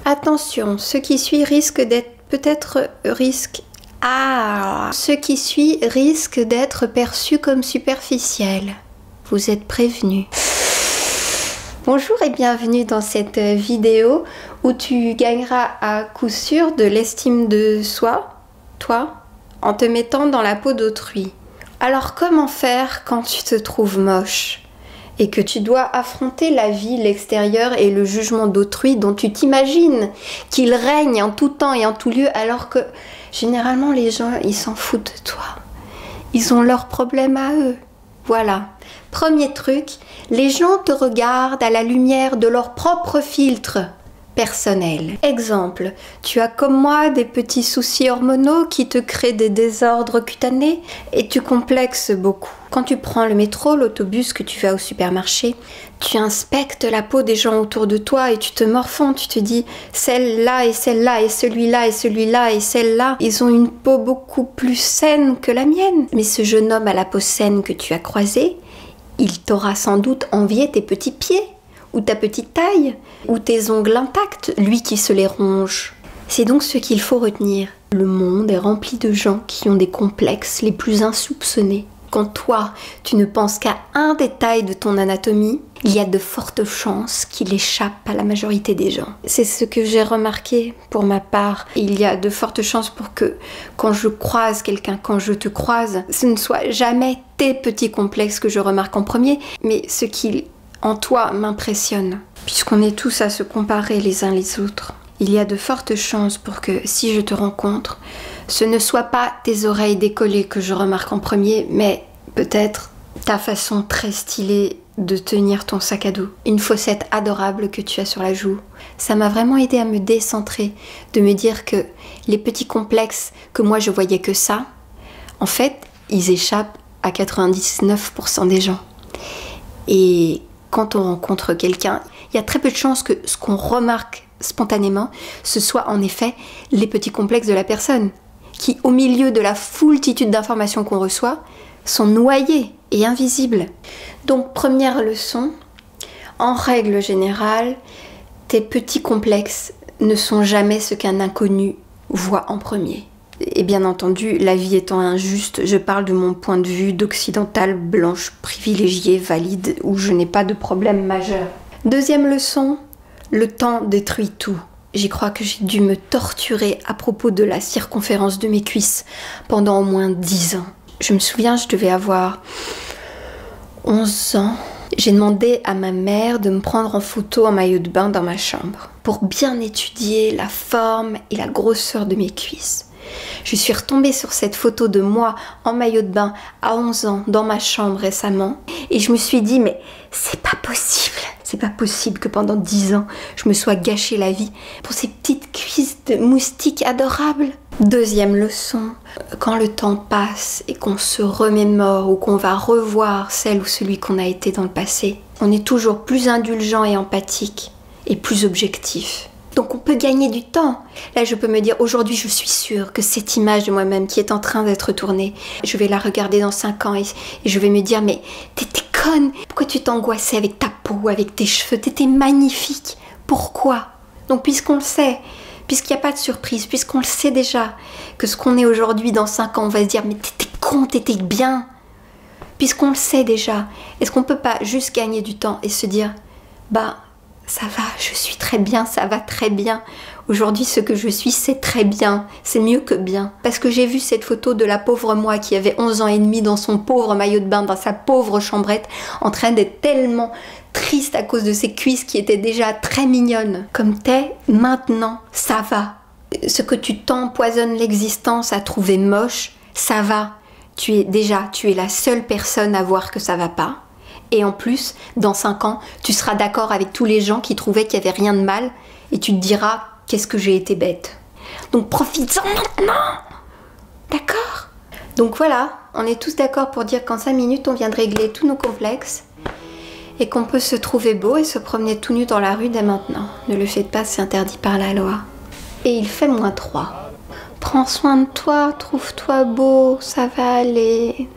Attention, ce qui suit risque d'être ce qui suit risque d'être perçu comme superficiel. Vous êtes prévenus. Bonjour et bienvenue dans cette vidéo où tu gagneras à coup sûr de l'estime de soi, toi, en te mettant dans la peau d'autrui. Alors comment faire quand tu te trouves moche et que tu dois affronter la vie, l'extérieur et le jugement d'autrui dont tu t'imagines qu'il règne en tout temps et en tout lieu, alors que généralement les gens ils s'en foutent de toi. Ils ont leurs problèmes à eux. Voilà. Premier truc, les gens te regardent à la lumière de leur propre filtre personnel. Exemple, tu as comme moi des petits soucis hormonaux qui te créent des désordres cutanés et tu complexes beaucoup. Quand tu prends le métro, l'autobus, que tu vas au supermarché, tu inspectes la peau des gens autour de toi et tu te morfonds, tu te dis celle-là et celle-là et celui-là et celui-là et celle-là, ils ont une peau beaucoup plus saine que la mienne. Mais ce jeune homme à la peau saine que tu as croisé, il t'aura sans doute envié tes petits pieds, ou ta petite taille, ou tes ongles intacts, lui qui se les ronge. C'est donc ce qu'il faut retenir. Le monde est rempli de gens qui ont des complexes les plus insoupçonnés. Quand toi, tu ne penses qu'à un détail de ton anatomie, il y a de fortes chances qu'il échappe à la majorité des gens. C'est ce que j'ai remarqué pour ma part. Il y a de fortes chances pour que quand je croise quelqu'un, quand je te croise, ce ne soit jamais tes petits complexes que je remarque en premier, mais ce qui en toi m'impressionne. Puisqu'on est tous à se comparer les uns les autres, il y a de fortes chances pour que si je te rencontre, ce ne soit pas tes oreilles décollées que je remarque en premier, mais peut-être ta façon très stylée de tenir ton sac à dos. Une fossette adorable que tu as sur la joue. Ça m'a vraiment aidé à me décentrer, de me dire que les petits complexes que moi je voyais que ça, en fait, ils échappent à 99% des gens. Et quand on rencontre quelqu'un, il y a très peu de chances que ce qu'on remarque spontanément, ce soit en effet les petits complexes de la personne, qui au milieu de la foultitude d'informations qu'on reçoit, sont noyés et invisibles. Donc première leçon, en règle générale, tes petits complexes ne sont jamais ce qu'un inconnu voit en premier. Et bien entendu, la vie étant injuste, je parle de mon point de vue d'occidentale blanche privilégiée, valide, où je n'ai pas de problème majeur. Deuxième leçon, le temps détruit tout. J'y crois que j'ai dû me torturer à propos de la circonférence de mes cuisses pendant au moins 10 ans. Je me souviens, je devais avoir 11 ans. J'ai demandé à ma mère de me prendre en photo en maillot de bain dans ma chambre pour bien étudier la forme et la grosseur de mes cuisses. Je suis retombée sur cette photo de moi en maillot de bain à 11 ans dans ma chambre récemment et je me suis dit mais c'est pas possible que pendant 10 ans je me sois gâché la vie pour ces petites cuisses de moustiques adorables. Deuxième leçon, quand le temps passe et qu'on se remémore ou qu'on va revoir celle ou celui qu'on a été dans le passé, on est toujours plus indulgent et empathique et plus objectif. Donc on peut gagner du temps. Là je peux me dire aujourd'hui je suis sûre que cette image de moi-même qui est en train d'être tournée, je vais la regarder dans 5 ans et je vais me dire mais t'étais conne, pourquoi tu t'angoissais avec ta peau, avec tes cheveux, t'étais magnifique, pourquoi? Donc puisqu'on le sait, puisqu'il n'y a pas de surprise, puisqu'on le sait déjà que ce qu'on est aujourd'hui dans 5 ans on va se dire mais t'étais con, t'étais bien. Puisqu'on le sait déjà, est-ce qu'on peut pas juste gagner du temps et se dire bah ça va, je suis très bien, ça va très bien. Aujourd'hui, ce que je suis, c'est très bien. C'est mieux que bien. Parce que j'ai vu cette photo de la pauvre moi qui avait 11 ans et demi dans son pauvre maillot de bain, dans sa pauvre chambrette, en train d'être tellement triste à cause de ses cuisses qui étaient déjà très mignonnes. Comme t'es, maintenant, ça va. Ce que tu t'empoisonnes l'existence à trouver moche, ça va. Tu es la seule personne à voir que ça va pas. Et en plus, dans 5 ans, tu seras d'accord avec tous les gens qui trouvaient qu'il n'y avait rien de mal et tu te diras « qu'est-ce que j'ai été bête ». Donc profites-en maintenant. D'accord? Donc voilà, on est tous d'accord pour dire qu'en 5 minutes, on vient de régler tous nos complexes et qu'on peut se trouver beau et se promener tout nu dans la rue dès maintenant. Ne le faites pas, c'est interdit par la loi. Et il fait -3. Prends soin de toi, trouve-toi beau, ça va aller.